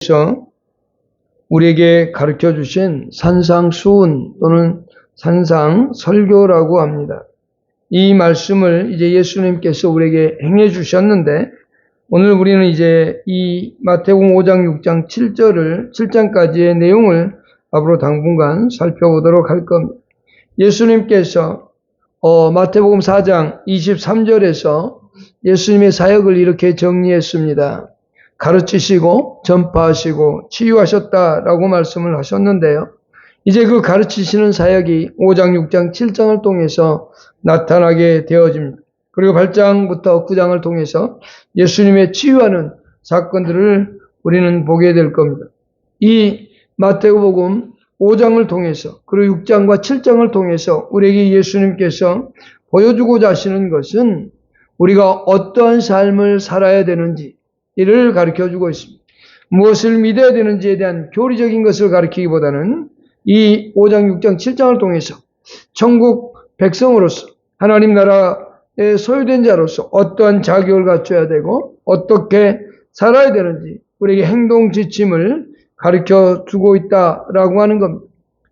예수님께서 우리에게 가르쳐 주신 산상수훈 또는 산상설교라고 합니다. 이 말씀을 이제 예수님께서 우리에게 행해 주셨는데, 오늘 우리는 이제 이 마태복음 5장, 6장, 7장까지의 내용을 앞으로 당분간 살펴보도록 할 겁니다. 예수님께서 마태복음 4장 23절에서 예수님의 사역을 이렇게 정리했습니다. 가르치시고 전파하시고 치유하셨다라고 말씀을 하셨는데요. 이제 그 가르치시는 사역이 5장, 6장, 7장을 통해서 나타나게 되어집니다. 그리고 8장부터 9장을 통해서 예수님의 치유하는 사건들을 우리는 보게 될 겁니다. 이 마태복음 5장을 통해서 그리고 6장과 7장을 통해서 우리에게 예수님께서 보여주고자 하시는 것은 우리가 어떠한 삶을 살아야 되는지 이를 가르쳐주고 있습니다. 무엇을 믿어야 되는지에 대한 교리적인 것을 가르치기보다는 이 5장, 6장, 7장을 통해서 천국 백성으로서 하나님 나라의 소유된 자로서 어떠한 자격을 갖춰야 되고 어떻게 살아야 되는지 우리에게 행동 지침을 가르쳐주고 있다라고 하는 겁니다.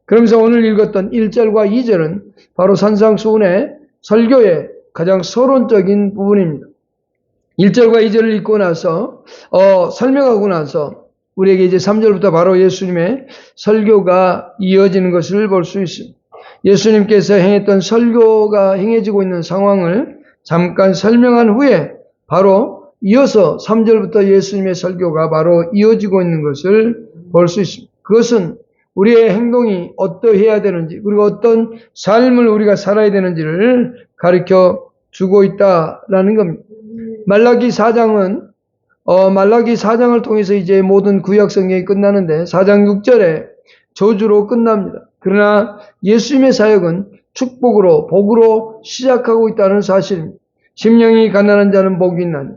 그러면서 오늘 읽었던 1절과 2절은 바로 산상수훈의 설교의 가장 서론적인 부분입니다. 1절과 2절을 읽고 나서 설명하고 나서 우리에게 이제 3절부터 바로 예수님의 설교가 이어지는 것을 볼 수 있습니다. 예수님께서 행했던 설교가 행해지고 있는 상황을 잠깐 설명한 후에 바로 이어서 3절부터 예수님의 설교가 바로 이어지고 있는 것을 볼 수 있습니다. 그것은 우리의 행동이 어떠해야 되는지 그리고 어떤 삶을 우리가 살아야 되는지를 가르쳐 주고 있다라는 겁니다. 말라기 4장은 말라기 4장을 통해서 이제 모든 구약 성경이 끝나는데 4장 6절에 저주로 끝납니다. 그러나 예수님의 사역은 축복으로 복으로 시작하고 있다는 사실입니다. 심령이 가난한 자는 복이 있나니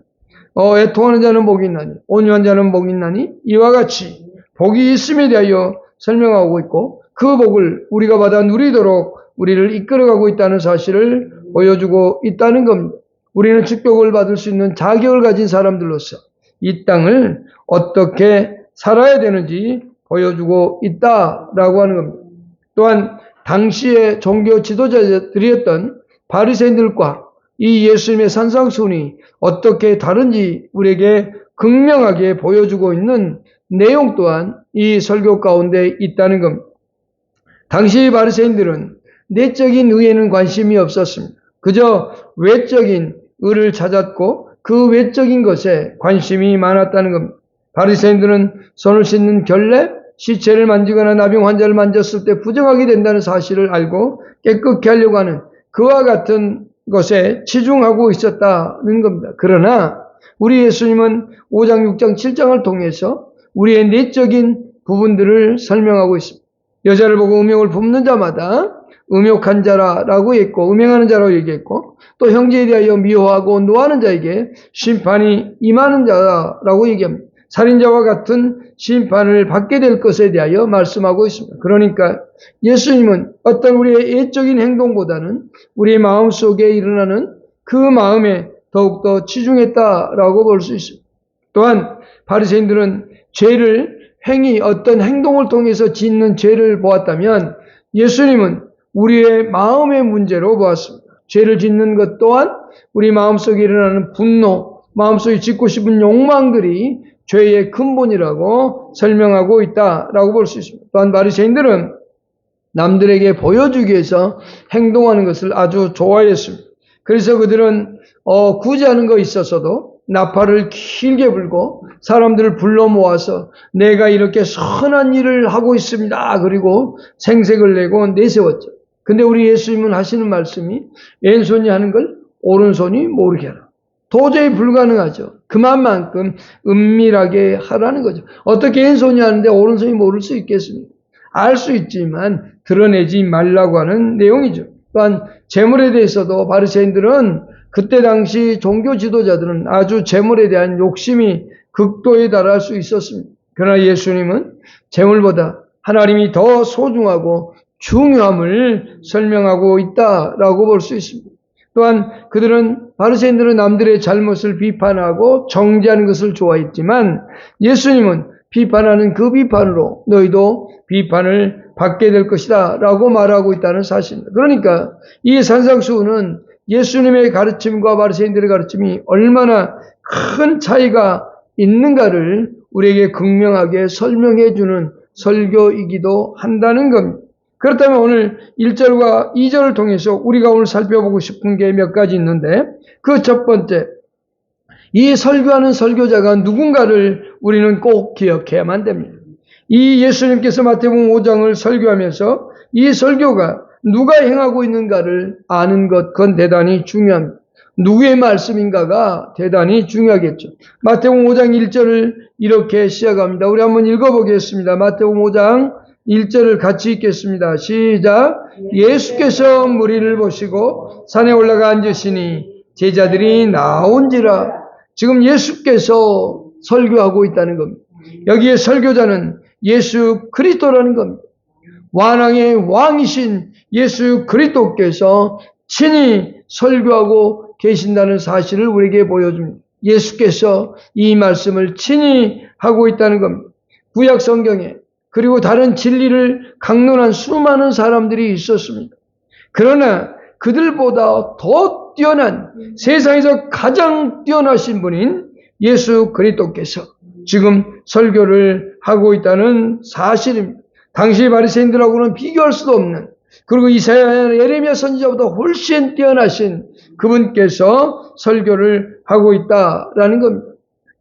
애통하는 자는 복이 있나니 온유한 자는 복이 있나니 이와 같이 복이 있음에 대하여 설명하고 있고 그 복을 우리가 받아 누리도록 우리를 이끌어가고 있다는 사실을 보여주고 있다는 겁니다. 우리는 축복을 받을 수 있는 자격을 가진 사람들로서 이 땅을 어떻게 살아야 되는지 보여주고 있다라고 하는 겁니다. 또한 당시의 종교 지도자들이었던 바리새인들과 이 예수님의 산상수훈이 어떻게 다른지 우리에게 극명하게 보여주고 있는 내용 또한 이 설교 가운데 있다는 겁니다. 당시 바리새인들은 내적인 의에는 관심이 없었습니다. 그저 외적인 의를 찾았고 그 외적인 것에 관심이 많았다는 겁니다. 바리새인들은 손을 씻는 결례, 시체를 만지거나 나병 환자를 만졌을 때 부정하게 된다는 사실을 알고 깨끗게 하려고 하는 그와 같은 것에 치중하고 있었다는 겁니다. 그러나 우리 예수님은 5장, 6장, 7장을 통해서 우리의 내적인 부분들을 설명하고 있습니다. 여자를 보고 음욕을 붓는 자마다 음욕한 자라고 했고 음행하는 자라고 얘기했고 또 형제에 대하여 미워하고 노하는 자에게 심판이 임하는 자라고 얘기합니다. 살인자와 같은 심판을 받게 될 것에 대하여 말씀하고 있습니다. 그러니까 예수님은 어떤 우리의 예적인 행동보다는 우리의 마음속에 일어나는 그 마음에 더욱더 치중했다라고 볼 수 있습니다. 또한 바리새인들은 죄를 어떤 행동을 통해서 짓는 죄를 보았다면 예수님은 우리의 마음의 문제로 보았습니다. 죄를 짓는 것 또한 우리 마음속에 일어나는 분노, 마음속에 짓고 싶은 욕망들이 죄의 근본이라고 설명하고 있다라고 볼 수 있습니다. 또한 바리새인들은 남들에게 보여주기 위해서 행동하는 것을 아주 좋아했습니다. 그래서 그들은 구제하는 거 있어서도 나팔을 길게 불고 사람들을 불러 모아서 내가 이렇게 선한 일을 하고 있습니다. 그리고 생색을 내고 내세웠죠. 근데 우리 예수님은 하시는 말씀이 왼손이 하는 걸 오른손이 모르게 하라. 도저히 불가능하죠. 그만큼 은밀하게 하라는 거죠. 어떻게 왼손이 하는데 오른손이 모를 수 있겠습니까? 알 수 있지만 드러내지 말라고 하는 내용이죠. 또한 재물에 대해서도 바리새인들은 그때 당시 종교 지도자들은 아주 재물에 대한 욕심이 극도에 달할 수 있었습니다. 그러나 예수님은 재물보다 하나님이 더 소중하고 중요함을 설명하고 있다라고 볼 수 있습니다. 또한 바리새인들은 남들의 잘못을 비판하고 정죄하는 것을 좋아했지만 예수님은 비판하는 그 비판으로 너희도 비판을 받게 될 것이다 라고 말하고 있다는 사실입니다. 그러니까 이 산상수훈은 예수님의 가르침과 바리새인들의 가르침이 얼마나 큰 차이가 있는가를 우리에게 극명하게 설명해 주는 설교이기도 한다는 겁니다. 그렇다면 오늘 1절과 2절을 통해서 우리가 오늘 살펴보고 싶은 게 몇 가지 있는데, 그 첫 번째, 이 설교하는 설교자가 누군가를 우리는 꼭 기억해야만 됩니다. 이 예수님께서 마태복음 5장을 설교하면서 이 설교가 누가 행하고 있는가를 아는 것, 그건 대단히 중요합니다. 누구의 말씀인가가 대단히 중요하겠죠. 마태복음 5장 1절을 이렇게 시작합니다. 우리 한번 읽어보겠습니다. 마태복음 5장 1절을 같이 읽겠습니다. 시작. 예수께서 무리를 보시고 산에 올라가 앉으시니 제자들이 나온지라. 지금 예수께서 설교하고 있다는 겁니다. 여기에 설교자는 예수 그리스도라는 겁니다. 완왕의 왕이신 예수 그리스도께서 친히 설교하고 계신다는 사실을 우리에게 보여줍니다. 예수께서 이 말씀을 친히 하고 있다는 겁니다. 구약 성경에 그리고 다른 진리를 강론한 수많은 사람들이 있었습니다. 그러나 그들보다 더 뛰어난, 세상에서 가장 뛰어나신 분인 예수 그리스도께서 지금 설교를 하고 있다는 사실입니다. 당시 바리새인들하고는 비교할 수도 없는, 그리고 이사야, 예레미야 선지자보다 훨씬 뛰어나신 그분께서 설교를 하고 있다라는 겁니다.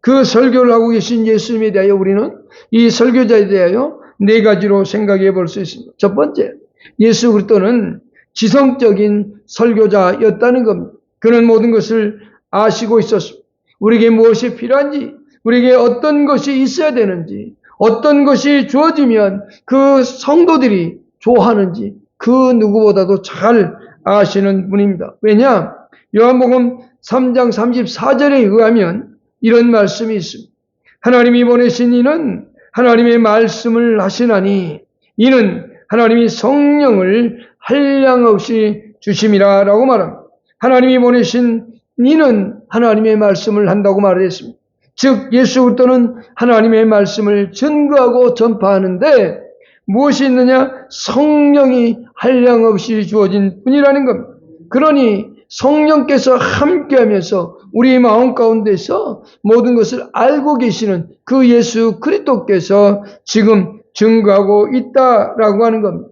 그 설교를 하고 계신 예수님에 대하여 우리는 이 설교자에 대하여 네 가지로 생각해 볼 수 있습니다. 첫 번째, 예수 그리스도는 지성적인 설교자였다는 겁니다. 그는 모든 것을 아시고 있었습니다. 우리에게 무엇이 필요한지, 우리에게 어떤 것이 있어야 되는지, 어떤 것이 주어지면 그 성도들이 좋아하는지 그 누구보다도 잘 아시는 분입니다. 왜냐? 요한복음 3장 34절에 의하면 이런 말씀이 있습니다. 하나님이 보내신 이는 하나님의 말씀을 하시나니 이는 하나님이 성령을 한량없이 주심이라 라고 말합니다. 하나님이 보내신 이는 하나님의 말씀을 한다고 말을 했습니다. 즉 예수 그리스도는 하나님의 말씀을 증거하고 전파하는데 무엇이 있느냐? 성령이 한량없이 주어진 분이라는 겁니다. 그러니 성령께서 함께하면서 우리 마음 가운데서 모든 것을 알고 계시는 그 예수 그리스도께서 지금 증거하고 있다라고 하는 겁니다.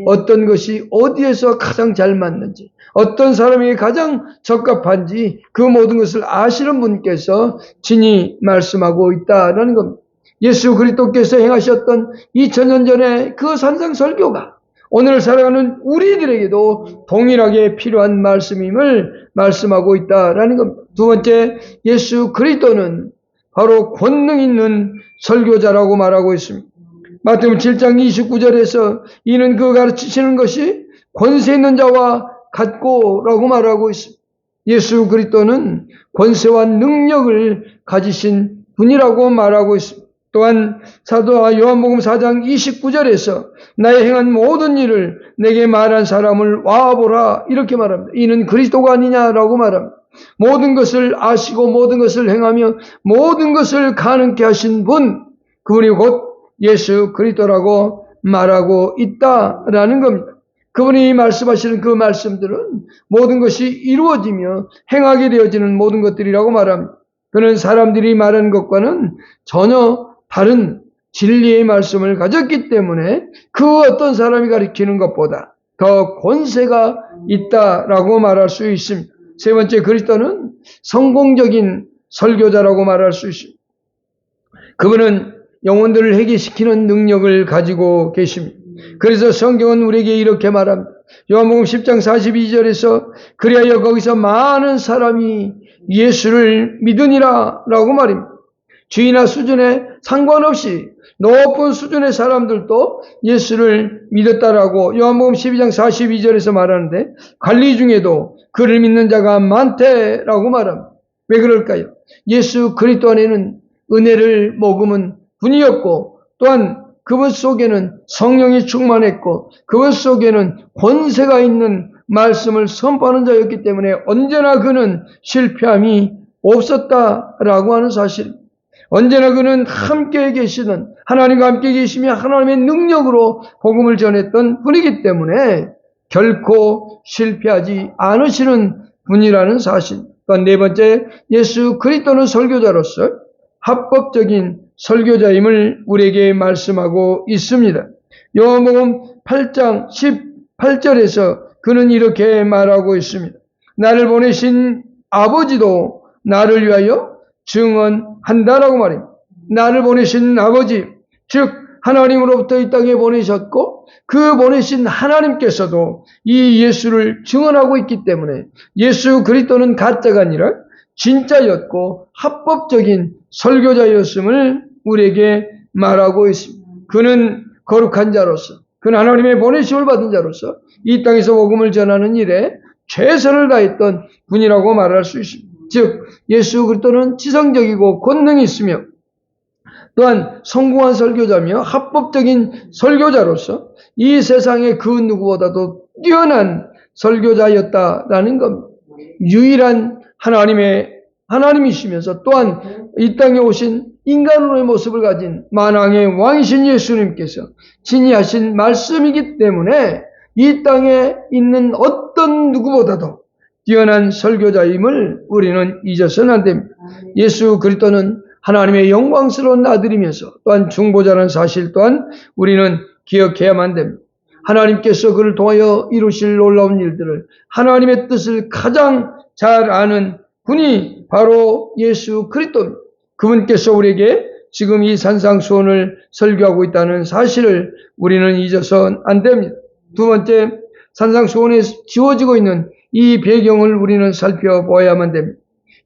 어떤 것이 어디에서 가장 잘 맞는지, 어떤 사람에게 가장 적합한지 그 모든 것을 아시는 분께서 친히 말씀하고 있다라는 겁니다. 예수 그리스도께서 행하셨던 2000년 전의 그 산상설교가 오늘 살아가는 우리들에게도 동일하게 필요한 말씀임을 말씀하고 있다라는 겁니다. 두 번째, 예수 그리스도는 바로 권능 있는 설교자라고 말하고 있습니다. 마태복음 7장 29절에서 이는 그 가르치시는 것이 권세 있는 자와 같고라고 말하고 있습니다. 예수 그리스도는 권세와 능력을 가지신 분이라고 말하고 있습니다. 또한 사도 요한복음 4장 29절에서 나의 행한 모든 일을 내게 말한 사람을 와보라 이렇게 말합니다. 이는 그리스도가 아니냐라고 말합니다. 모든 것을 아시고 모든 것을 행하며 모든 것을 가능케 하신 분, 그분이 곧 예수 그리스도라고 말하고 있다라는 겁니다. 그분이 말씀하시는 그 말씀들은 모든 것이 이루어지며 행하게 되어지는 모든 것들이라고 말합니다. 그는 사람들이 말하는 것과는 전혀 다른 진리의 말씀을 가졌기 때문에 그 어떤 사람이 가르치는 것보다 더 권세가 있다라고 말할 수 있습니다. 세 번째, 그리스도는 성공적인 설교자라고 말할 수 있습니다. 그분은 영혼들을 회개시키는 능력을 가지고 계십니다. 그래서 성경은 우리에게 이렇게 말합니다. 요한복음 10장 42절에서 그리하여 거기서 많은 사람이 예수를 믿으니라 라고 말입니다. 주의나 수준에 상관없이 높은 수준의 사람들도 예수를 믿었다라고 요한복음 12장 42절에서 말하는데 관리 중에도 그를 믿는 자가 많대라고 말합니다. 왜 그럴까요? 예수 그리스도 안에는 은혜를 머금은 분이었고 또한 그분 속에는 성령이 충만했고 그분 속에는 권세가 있는 말씀을 선포하는 자였기 때문에 언제나 그는 실패함이 없었다라고 하는 사실. 언제나 그는 함께 계시는, 하나님과 함께 계시며 하나님의 능력으로 복음을 전했던 분이기 때문에 결코 실패하지 않으시는 분이라는 사실. 또한 네 번째, 예수 그리스도는 설교자로서 합법적인 설교자임을 우리에게 말씀하고 있습니다. 요한복음 8장 18절에서 그는 이렇게 말하고 있습니다. 나를 보내신 아버지도 나를 위하여 증언한다라고 말입니다. 나를 보내신 아버지, 즉 하나님으로부터 이 땅에 보내셨고 그 보내신 하나님께서도 이 예수를 증언하고 있기 때문에 예수 그리스도는 가짜가 아니라 진짜였고 합법적인 설교자였음을 우리에게 말하고 있습니다. 그는 거룩한 자로서, 그는 하나님의 보내심을 받은 자로서 이 땅에서 복음을 전하는 일에 최선을 다했던 분이라고 말할 수 있습니다. 즉 예수 그리스도는 지성적이고 권능이 있으며 또한 성공한 설교자며 합법적인 설교자로서 이 세상의 그 누구보다도 뛰어난 설교자였다라는 겁니다. 유일한 하나님이시면서 또한 이 땅에 오신 인간으로의 모습을 가진 만왕의 왕이신 예수님께서 친히 하신 말씀이기 때문에 이 땅에 있는 어떤 누구보다도 뛰어난 설교자임을 우리는 잊어서는 안 됩니다. 예수 그리스도는 하나님의 영광스러운 아들이면서 또한 중보자라는 사실 또한 우리는 기억해야만 됩니다. 하나님께서 그를 통하여 이루실 놀라운 일들을, 하나님의 뜻을 가장 잘 아는 분이 바로 예수 그리스도입니다. 그분께서 우리에게 지금 이 산상수훈을 설교하고 있다는 사실을 우리는 잊어서는 안 됩니다. 두 번째, 산상수훈에 지워지고 있는 이 배경을 우리는 살펴보아야만 됩니다.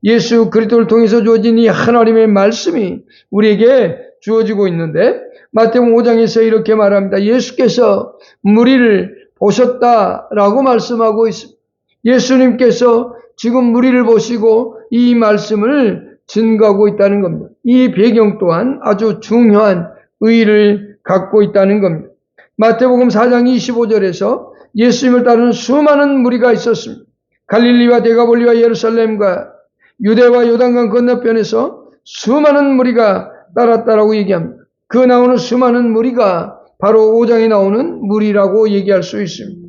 예수 그리스도를 통해서 주어진 이 하나님의 말씀이 우리에게 주어지고 있는데 마태복음 5장에서 이렇게 말합니다. 예수께서 무리를 보셨다라고 말씀하고 있습니다. 예수님께서 지금 무리를 보시고 이 말씀을 증거하고 있다는 겁니다. 이 배경 또한 아주 중요한 의의를 갖고 있다는 겁니다. 마태복음 4장 25절에서 예수님을 따르는 수많은 무리가 있었습니다. 갈릴리와 데가볼리와 예루살렘과 유대와 요단강 건너편에서 수많은 무리가 따랐다라고 얘기합니다. 그 나오는 수많은 무리가 바로 5장에 나오는 무리라고 얘기할 수 있습니다.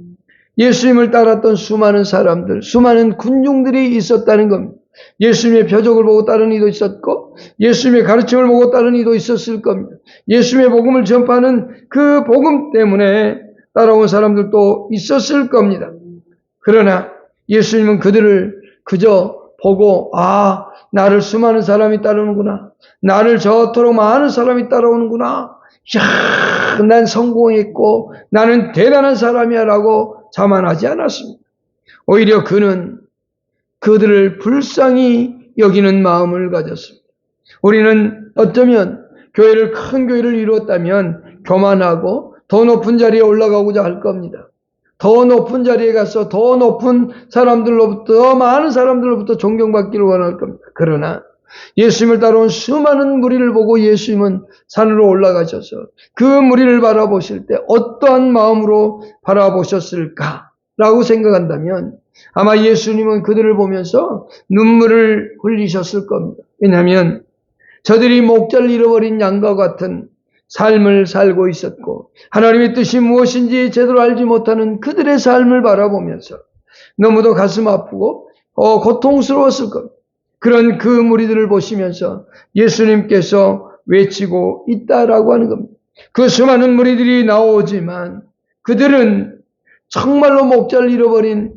예수님을 따랐던 수많은 사람들, 수많은 군중들이 있었다는 겁니다. 예수님의 표적을 보고 따른 이도 있었고 예수님의 가르침을 보고 따른 이도 있었을 겁니다. 예수님의 복음을 전파하는 그 복음 때문에 따라온 사람들도 있었을 겁니다. 그러나 예수님은 그들을 그저 보고 나를 수많은 사람이 따르는구나. 나를 저토록 많은 사람이 따라오는구나. 이야, 난 성공했고 나는 대단한 사람이야 라고 자만하지 않았습니다. 오히려 그는 그들을 불쌍히 여기는 마음을 가졌습니다. 우리는 어쩌면 큰 교회를 이루었다면 교만하고 더 높은 자리에 올라가고자 할 겁니다. 더 높은 자리에 가서 더 높은 사람들로부터, 더 많은 사람들로부터 존경받기를 원할 겁니다. 그러나 예수님을 따라온 수많은 무리를 보고 예수님은 산으로 올라가셔서 그 무리를 바라보실 때 어떠한 마음으로 바라보셨을까라고 생각한다면 아마 예수님은 그들을 보면서 눈물을 흘리셨을 겁니다. 왜냐하면 저들이 목자를 잃어버린 양과 같은 삶을 살고 있었고 하나님의 뜻이 무엇인지 제대로 알지 못하는 그들의 삶을 바라보면서 너무도 가슴 아프고 고통스러웠을 겁니다. 그런 그 무리들을 보시면서 예수님께서 외치고 있다라고 하는 겁니다. 그 수많은 무리들이 나오지만 그들은 정말로 목자를 잃어버린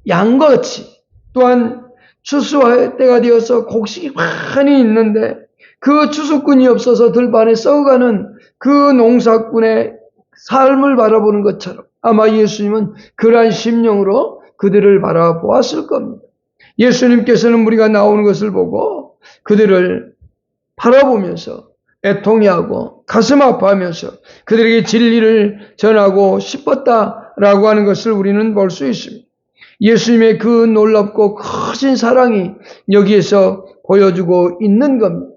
양과 같이 또한 추수할 때가 되어서 곡식이 많이 있는데 그 추수꾼이 없어서 들판에 썩어가는 그 농사꾼의 삶을 바라보는 것처럼 아마 예수님은 그러한 심령으로 그들을 바라보았을 겁니다. 예수님께서는 무리가 나오는 것을 보고 그들을 바라보면서 애통해하고 가슴 아파하면서 그들에게 진리를 전하고 싶었다라고 하는 것을 우리는 볼 수 있습니다. 예수님의 그 놀랍고 크신 사랑이 여기에서 보여주고 있는 겁니다.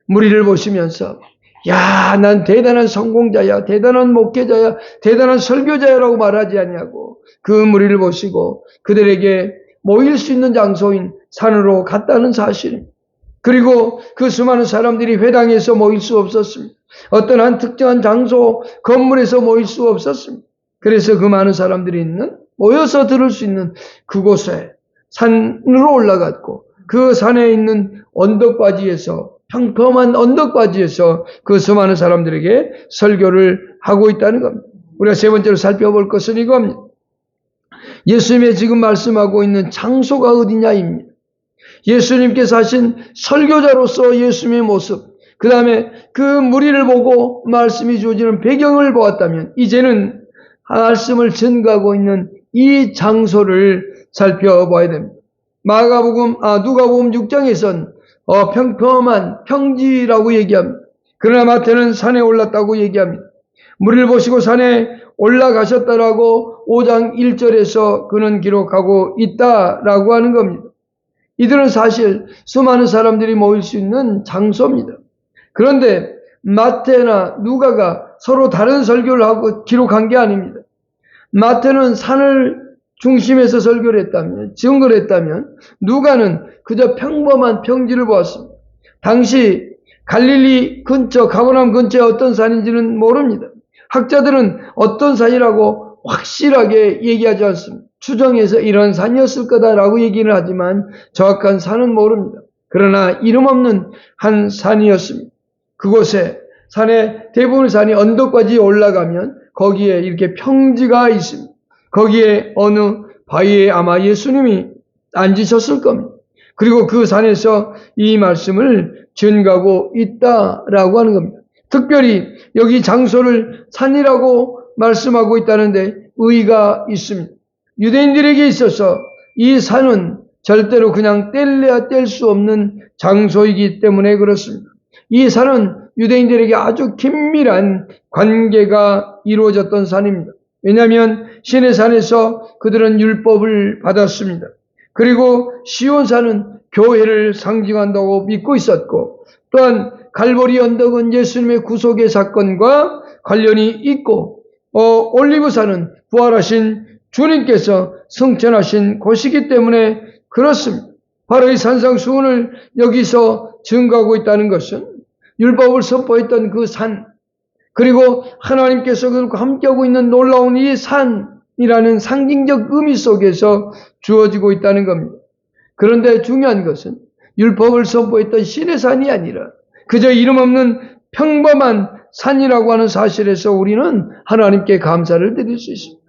무리를 보시면서 야, 난 대단한 성공자야, 대단한 목회자야, 대단한 설교자야라고 말하지 않냐고 그 무리를 보시고 그들에게 모일 수 있는 장소인 산으로 갔다는 사실입니다. 그리고 그 수많은 사람들이 회당에서 모일 수 없었습니다. 어떤 한 특정한 장소, 건물에서 모일 수 없었습니다. 그래서 그 많은 사람들이 모여서 들을 수 있는 그곳에 산으로 올라갔고, 그 산에 있는 언덕바지에서, 평범한 언덕바지에서 그 수많은 사람들에게 설교를 하고 있다는 겁니다. 우리가 세 번째로 살펴볼 것은 이겁니다. 예수님의 지금 말씀하고 있는 장소가 어디냐입니다. 예수님께서 하신 설교자로서 예수님의 모습, 그 다음에 그 무리를 보고 말씀이 주어지는 배경을 보았다면 이제는 말씀을 전가하고 있는 이 장소를 살펴봐야 됩니다. 누가복음 6장에선 평범한 평지라고 얘기합니다. 그러나 마태는 산에 올랐다고 얘기합니다. 무리를 보시고 산에 올라가셨다라고 5장 1절에서 그는 기록하고 있다라고 하는 겁니다. 이들은 사실 수많은 사람들이 모일 수 있는 장소입니다. 그런데 마태나 누가가 서로 다른 설교를 하고 기록한 게 아닙니다. 마태는 산을 중심에서 설교를 했다면, 증거를 했다면, 누가는 그저 평범한 평지를 보았습니다. 당시 갈릴리 근처, 가버나움 근처에 어떤 산인지는 모릅니다. 학자들은 어떤 산이라고 확실하게 얘기하지 않습니다. 추정해서 이런 산이었을 거다라고 얘기를 하지만 정확한 산은 모릅니다. 그러나 이름 없는 한 산이었습니다. 그곳에 산의 대부분의 산이 언덕까지 올라가면 거기에 이렇게 평지가 있습니다. 거기에 어느 바위에 아마 예수님이 앉으셨을 겁니다. 그리고 그 산에서 이 말씀을 전가하고 있다라고 하는 겁니다. 특별히 여기 장소를 산이라고 말씀하고 있다는데 의의가 있습니다. 유대인들에게 있어서 이 산은 절대로 그냥 뗄래야 뗄 수 없는 장소이기 때문에 그렇습니다. 이 산은 유대인들에게 아주 긴밀한 관계가 이루어졌던 산입니다. 왜냐하면 시내산에서 그들은 율법을 받았습니다. 그리고 시온산은 교회를 상징한다고 믿고 있었고, 또한 갈보리 언덕은 예수님의 구속의 사건과 관련이 있고, 올리브산은 부활하신 주님께서 승천하신 곳이기 때문에 그렇습니다. 바로 이 산상수훈을 여기서 증거하고 있다는 것은 율법을 선포했던 그 산, 그리고 하나님께서 그들과 함께하고 있는 놀라운 이 산이라는 상징적 의미 속에서 주어지고 있다는 겁니다. 그런데 중요한 것은 율법을 선포했던 신의 산이 아니라 그저 이름 없는 평범한 산이라고 하는 사실에서 우리는 하나님께 감사를 드릴 수 있습니다.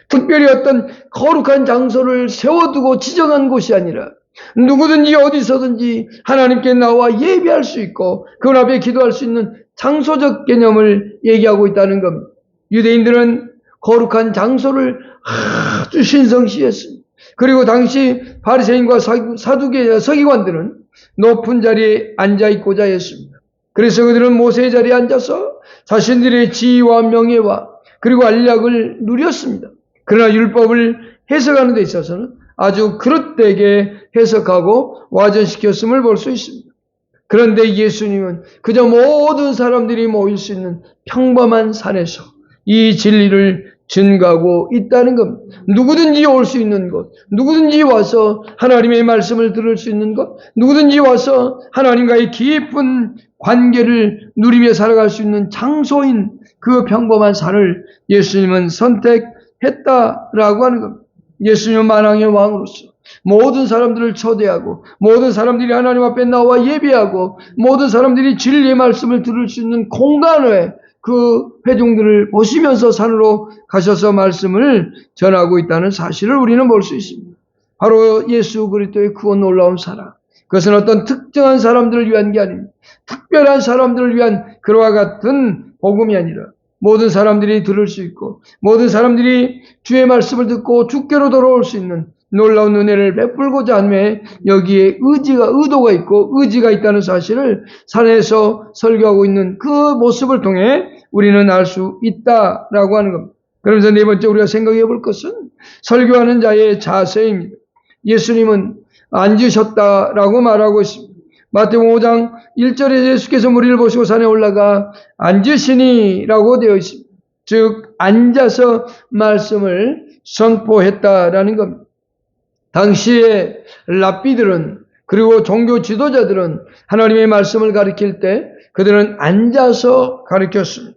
특별히 어떤 거룩한 장소를 세워두고 지정한 곳이 아니라 누구든지 어디서든지 하나님께 나와 예배할 수 있고 그 앞에 기도할 수 있는 장소적 개념을 얘기하고 있다는 겁니다. 유대인들은 거룩한 장소를 아주 신성시했습니다. 그리고 당시 바리새인과 서기관들은 높은 자리에 앉아있고자 했습니다. 그래서 그들은 모세의 자리에 앉아서 자신들의 지위와 명예와 그리고 안락을 누렸습니다. 그러나 율법을 해석하는 데 있어서는 아주 그릇되게 해석하고 와전시켰음을 볼 수 있습니다. 그런데 예수님은 그저 모든 사람들이 모일 수 있는 평범한 산에서 이 진리를 증가하고 있다는 겁니다. 누구든지 올 수 있는 곳, 누구든지 와서 하나님의 말씀을 들을 수 있는 곳, 누구든지 와서 하나님과의 깊은 관계를 누리며 살아갈 수 있는 장소인 그 평범한 산을 예수님은 선택했다라고 하는 겁니다. 예수님은 만왕의 왕으로서 모든 사람들을 초대하고 모든 사람들이 하나님 앞에 나와 예배하고 모든 사람들이 진리의 말씀을 들을 수 있는 공간에 그 회중들을 보시면서 산으로 가셔서 말씀을 전하고 있다는 사실을 우리는 볼 수 있습니다. 바로 예수 그리스도의 그 놀라운 사랑. 그것은 어떤 특정한 사람들을 위한 게 아닙니다. 특별한 사람들을 위한 그와 같은 복음이 아니라 모든 사람들이 들을 수 있고 모든 사람들이 주의 말씀을 듣고 주께로 돌아올 수 있는 놀라운 은혜를 베풀고자 함에 여기에 의도가 있고 의지가 있다는 사실을 산에서 설교하고 있는 그 모습을 통해 우리는 알 수 있다라고 하는 겁니다. 그러면서 네 번째 우리가 생각해 볼 것은 설교하는 자의 자세입니다. 예수님은 앉으셨다라고 말하고 있습니다. 마태복음 5장 1절에 예수께서 무리를 보시고 산에 올라가 앉으시니라고 되어 있습니다. 즉 앉아서 말씀을 선포했다라는 겁니다. 당시에 랍비들은 그리고 종교 지도자들은 하나님의 말씀을 가르칠 때 그들은 앉아서 가르쳤습니다.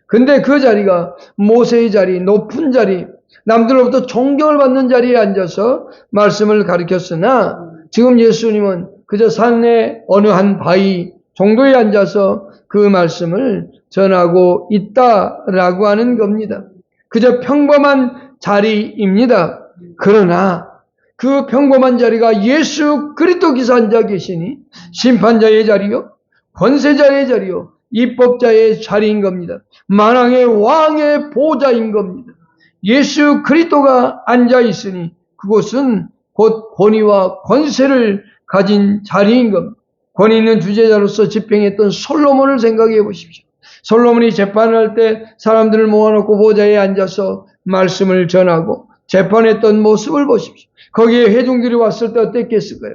근데 그 자리가 모세의 자리, 높은 자리, 남들로부터 존경을 받는 자리에 앉아서 말씀을 가르쳤으나 지금 예수님은 그저 산의 어느 한 바위 정도에 앉아서 그 말씀을 전하고 있다라고 하는 겁니다. 그저 평범한 자리입니다. 그러나 그 평범한 자리가 예수 그리스도께서 앉아 계시니 심판자의 자리요, 권세자의 자리요, 입법자의 자리인 겁니다. 만왕의 왕의 보좌인 겁니다. 예수 그리스도가 앉아 있으니 그곳은 곧 권위와 권세를 가진 자리인 겁니다. 권위 있는 주제자로서 집행했던 솔로몬을 생각해 보십시오. 솔로몬이 재판을 할 때 사람들을 모아놓고 보좌에 앉아서 말씀을 전하고 재판했던 모습을 보십시오. 거기에 회중들이 왔을 때 어땠겠을까요?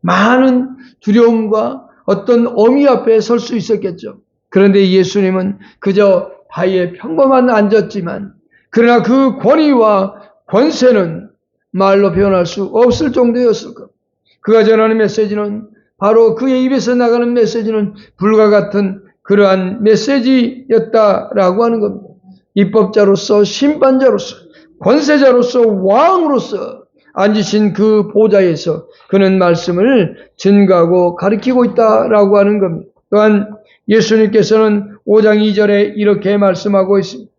많은 두려움과 어떤 어미 앞에 설 수 있었겠죠. 그런데 예수님은 그저 바위에 평범한 앉았지만 그러나 그 권위와 권세는 말로 표현할 수 없을 정도였을 겁니다. 그가 전하는 메시지는 바로 그의 입에서 나가는 메시지는 불과 같은 그러한 메시지였다라고 하는 겁니다. 입법자로서 심판자로서 권세자로서 왕으로서 앉으신 그 보좌에서 그는 말씀을 증거하고 가르치고 있다라고 하는 겁니다. 또한 예수님께서는 5장 2절에 이렇게 말씀하고 있습니다.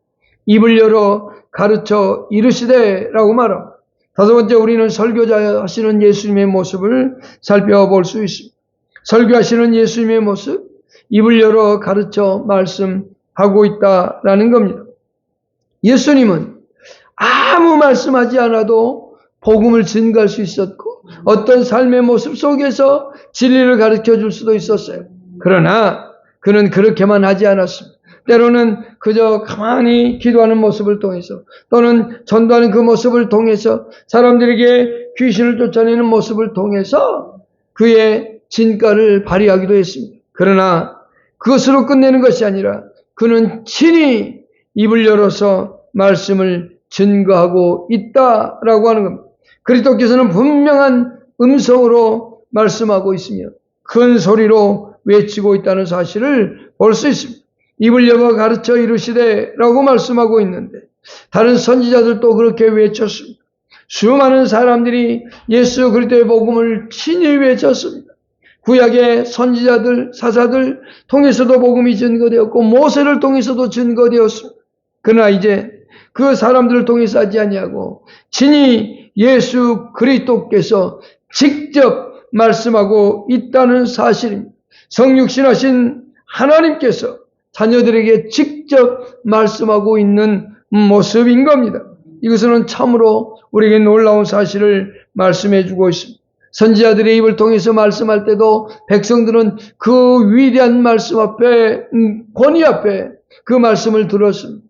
입을 열어 가르쳐 이르시되라고 말합니다. 다섯 번째, 우리는 설교자 하시는 예수님의 모습을 살펴볼 수 있습니다. 설교하시는 예수님의 모습, 입을 열어 가르쳐 말씀하고 있다라는 겁니다. 예수님은 아무 말씀하지 않아도 복음을 증거할 수 있었고 어떤 삶의 모습 속에서 진리를 가르쳐 줄 수도 있었어요. 그러나 그는 그렇게만 하지 않았습니다. 때로는 그저 가만히 기도하는 모습을 통해서 또는 전도하는 그 모습을 통해서 사람들에게 귀신을 쫓아내는 모습을 통해서 그의 진가를 발휘하기도 했습니다. 그러나 그것으로 끝내는 것이 아니라 그는 친히 입을 열어서 말씀을 증거하고 있다라고 하는 겁니다. 그리스도께서는 분명한 음성으로 말씀하고 있으며 큰 소리로 외치고 있다는 사실을 볼 수 있습니다. 입을 열어 가르쳐 이르시되라고 말씀하고 있는데 다른 선지자들도 그렇게 외쳤습니다. 수많은 사람들이 예수 그리스도의 복음을 친히 외쳤습니다. 구약의 선지자들, 사사들 통해서도 복음이 증거되었고 모세를 통해서도 증거되었습니다. 그러나 이제 그 사람들을 통해서 하지 아니하고 친히 예수 그리스도께서 직접 말씀하고 있다는 사실입니다. 성육신하신 하나님께서 자녀들에게 직접 말씀하고 있는 모습인 겁니다. 이것은 참으로 우리에게 놀라운 사실을 말씀해 주고 있습니다. 선지자들의 입을 통해서 말씀할 때도 백성들은 그 위대한 말씀 앞에, 권위 앞에 그 말씀을 들었습니다.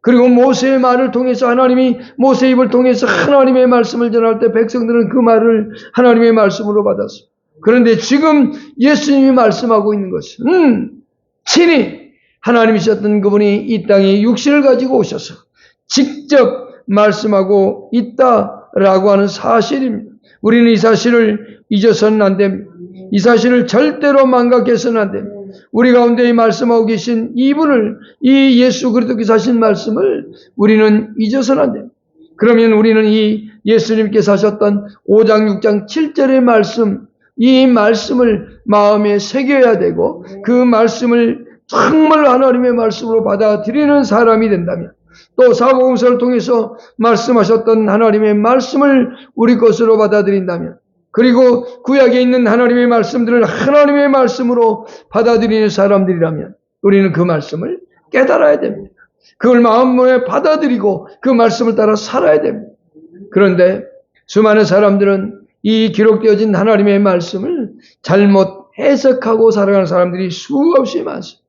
그리고 모세의 말을 통해서 하나님이 모세의 입을 통해서 하나님의 말씀을 전할 때 백성들은 그 말을 하나님의 말씀으로 받았습니다. 그런데 지금 예수님이 말씀하고 있는 것은 친히 하나님이셨던 그분이 이 땅에 육신을 가지고 오셔서 직접 말씀하고 있다라고 하는 사실입니다. 우리는 이 사실을 잊어서는 안 됩니다. 이 사실을 절대로 망각해서는 안 됩니다. 우리 가운데 말씀하고 계신 이분을, 이 예수 그리스도께서 하신 말씀을 우리는 잊어서는 안 됩니다. 그러면 우리는 이 예수님께서 하셨던 5장, 6장, 7절의 말씀, 이 말씀을 마음에 새겨야 되고 그 말씀을 정말 하나님의 말씀으로 받아들이는 사람이 된다면 또 사복음서를 통해서 말씀하셨던 하나님의 말씀을 우리 것으로 받아들인다면 그리고 구약에 있는 하나님의 말씀들을 하나님의 말씀으로 받아들이는 사람들이라면 우리는 그 말씀을 깨달아야 됩니다. 그걸 마음에 받아들이고 그 말씀을 따라 살아야 됩니다. 그런데 수많은 사람들은 이 기록되어진 하나님의 말씀을 잘못 해석하고 살아가는 사람들이 수없이 많습니다.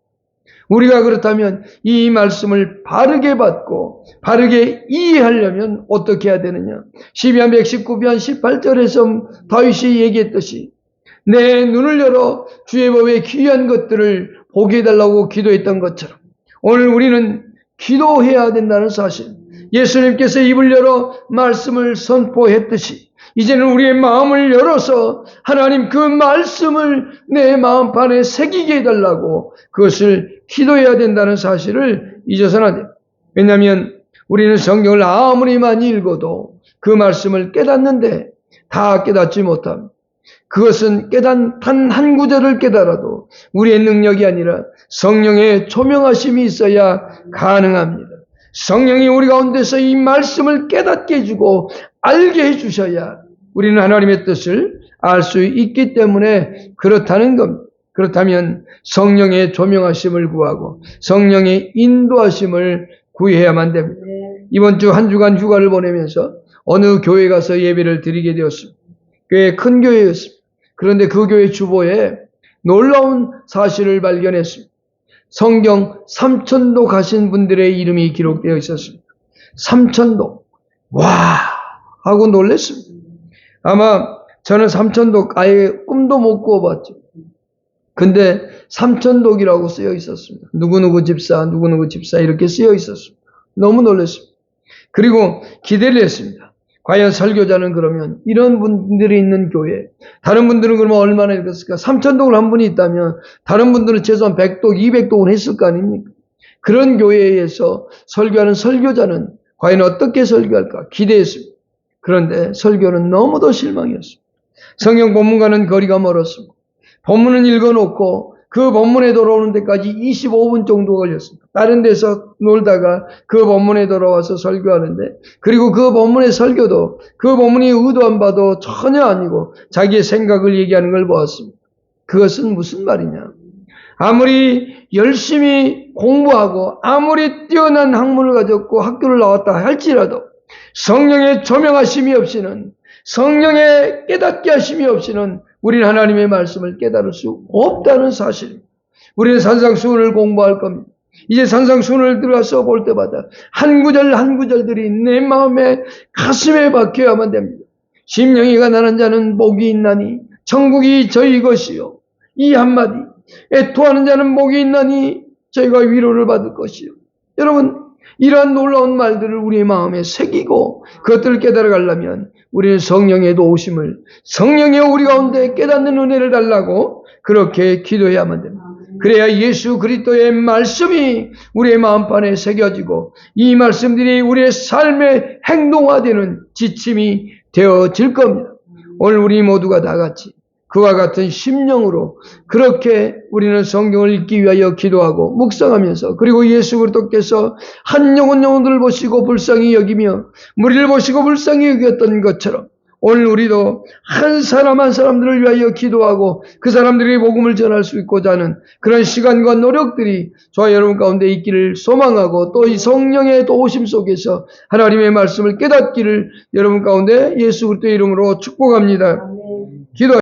우리가 그렇다면 이 말씀을 바르게 받고 바르게 이해하려면 어떻게 해야 되느냐? 시편 119편 18절에서 다윗이 얘기했듯이 내 눈을 열어 주의 법의 귀한 것들을 보게 해달라고 기도했던 것처럼 오늘 우리는 기도해야 된다는 사실, 예수님께서 입을 열어 말씀을 선포했듯이 이제는 우리의 마음을 열어서 하나님 그 말씀을 내 마음판에 새기게 해달라고 그것을 기도해야 된다는 사실을 잊어서는 안 돼요. 왜냐하면 우리는 성경을 아무리 많이 읽어도 그 말씀을 깨닫는데 다 깨닫지 못합니다. 그것은 단 한 구절을 깨달아도 우리의 능력이 아니라 성령의 조명하심이 있어야 가능합니다. 성령이 우리 가운데서 이 말씀을 깨닫게 해주고 알게 해주셔야 우리는 하나님의 뜻을 알 수 있기 때문에 그렇다는 겁니다. 그렇다면 성령의 조명하심을 구하고 성령의 인도하심을 구해야만 됩니다. 이번 주 한 주간 휴가를 보내면서 어느 교회 가서 예배를 드리게 되었습니다. 꽤 큰 교회였습니다. 그런데 그 교회 주보에 놀라운 사실을 발견했습니다. 성경 삼천도 가신 분들의 이름이 기록되어 있었습니다. 삼천도. 와! 하고 놀랐습니다. 아마 저는 삼천도 아예 꿈도 못 꾸어봤죠. 근데 삼천독이라고 쓰여 있었습니다. 누구누구 집사, 누구누구 집사 이렇게 쓰여 있었습니다. 너무 놀랐습니다. 그리고 기대를 했습니다. 과연 설교자는 그러면 이런 분들이 있는 교회, 다른 분들은 그러면 얼마나 읽었을까? 삼천독을 한 분이 있다면 다른 분들은 최소한 100독, 200독은 했을 거 아닙니까? 그런 교회에서 설교하는 설교자는 과연 어떻게 설교할까? 기대했습니다. 그런데 설교는 너무도 실망이었습니다. 성경 본문과는 거리가 멀었습니다. 본문은 읽어놓고 그 본문에 돌아오는 데까지 25분 정도 걸렸습니다. 다른 데서 놀다가 그 본문에 돌아와서 설교하는데, 그리고 그 본문의 설교도 그 본문이 의도한 바도 전혀 아니고 자기의 생각을 얘기하는 걸 보았습니다. 그것은 무슨 말이냐? 아무리 열심히 공부하고 아무리 뛰어난 학문을 가졌고 학교를 나왔다 할지라도 성령의 조명하심이 없이는, 성령의 깨닫게 하심이 없이는 우리는 하나님의 말씀을 깨달을 수 없다는 사실입니다. 우리는 산상수훈을 공부할 겁니다. 이제 산상수훈을 들어가서 볼 때마다 한 구절 한 구절들이 내 마음에 가슴에 박혀야만 됩니다. 심령이 가난한 자는 복이 있나니 천국이 저희 것이요. 이 한마디. 애통하는 자는 복이 있나니 저희가 위로를 받을 것이요. 여러분, 이러한 놀라운 말들을 우리의 마음에 새기고 그것들을 깨달아가려면 우리는 성령의 도우심을, 성령의 우리 가운데 깨닫는 은혜를 달라고 그렇게 기도해야만 됩니다. 그래야 예수 그리스도의 말씀이 우리의 마음판에 새겨지고 이 말씀들이 우리의 삶의 행동화되는 지침이 되어질 겁니다. 오늘 우리 모두가 다 같이 그와 같은 심령으로 그렇게 우리는 성경을 읽기 위하여 기도하고 묵상하면서, 그리고 예수 그리스도께서 한 영혼들을 보시고 불쌍히 여기며 무리를 보시고 불쌍히 여겼던 것처럼 오늘 우리도 한 사람 한 사람들을 위하여 기도하고 그 사람들이 복음을 전할 수 있고자 하는 그런 시간과 노력들이 저와 여러분 가운데 있기를 소망하고, 또 이 성령의 도우심 속에서 하나님의 말씀을 깨닫기를 여러분 가운데 예수 그리스도의 이름으로 축복합니다. 기도